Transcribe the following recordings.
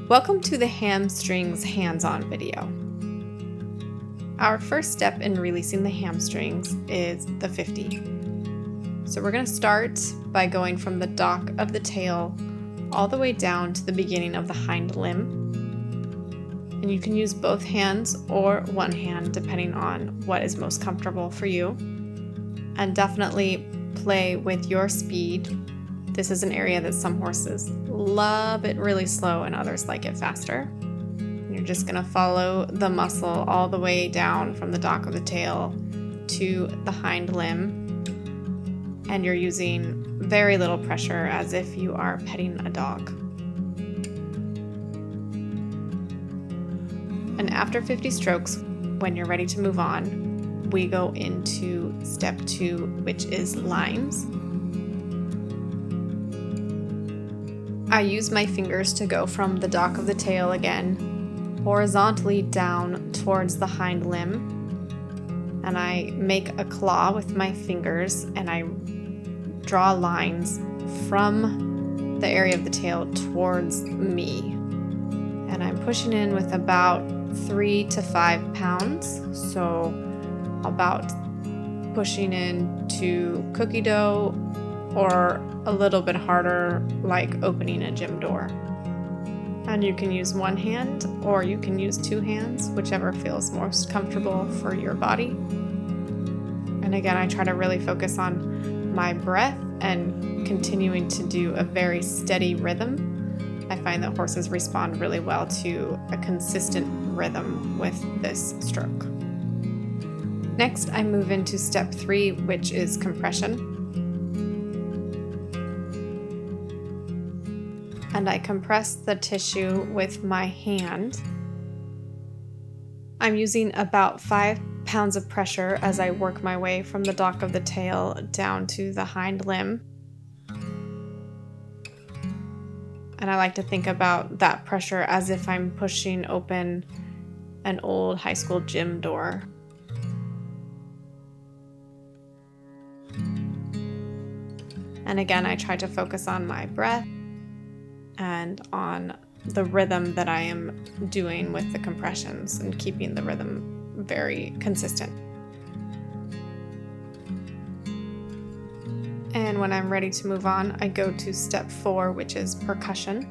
Welcome to the Hamstrings hands-on video. Our first step in releasing the hamstrings is the 50. So we're going to start by going from the dock of the tail all the way down to the beginning of the hind limb. And you can use both hands or one hand depending on what is most comfortable for you. And definitely play with your speed. This is an area that some horses love it really slow and others like it faster. You're just going to follow the muscle all the way down from the dock of the tail to the hind limb. And you're using very little pressure as if you are petting a dog. And after 50 strokes, when you're ready to move on, we go into step 2, which is lines. I use my fingers to go from the dock of the tail again, horizontally down towards the hind limb. And I make a claw with my fingers and I draw lines from the area of the tail towards me. And I'm pushing in with about 3 to 5 pounds. So about pushing into cookie dough or a little bit harder, like opening a gym door. And you can use one hand or you can use two hands, whichever feels most comfortable for your body. And again, I try to really focus on my breath and continuing to do a very steady rhythm. I find that horses respond really well to a consistent rhythm with this stroke. Next, I move into step 3, which is compression. And I compress the tissue with my hand. I'm using about 5 pounds of pressure as I work my way from the dock of the tail down to the hind limb. And I like to think about that pressure as if I'm pushing open an old high school gym door. And again, I try to focus on my breath and on the rhythm that I am doing with the compressions and keeping the rhythm very consistent. And when I'm ready to move on, I go to step 4, which is percussion.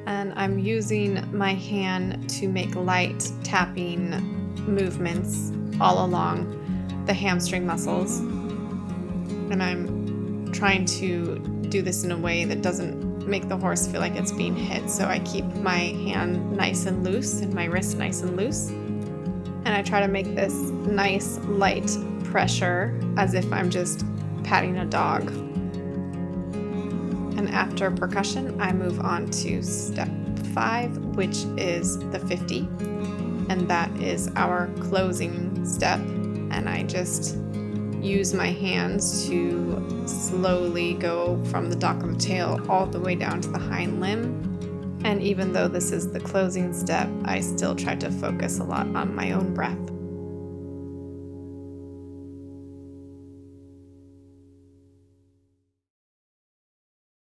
And I'm using my hand to make light tapping movements all along the hamstring muscles. And I'm trying to do this in a way that doesn't make the horse feel like it's being hit. So I keep my hand nice and loose and my wrist nice and loose. And I try to make this nice light pressure as if I'm just patting a dog. And after percussion, I move on to step 5, which is the 50. And that is our closing step. And I just use my hands to slowly go from the dock of the tail all the way down to the hind limb. And even though this is the closing step, I still try to focus a lot on my own breath.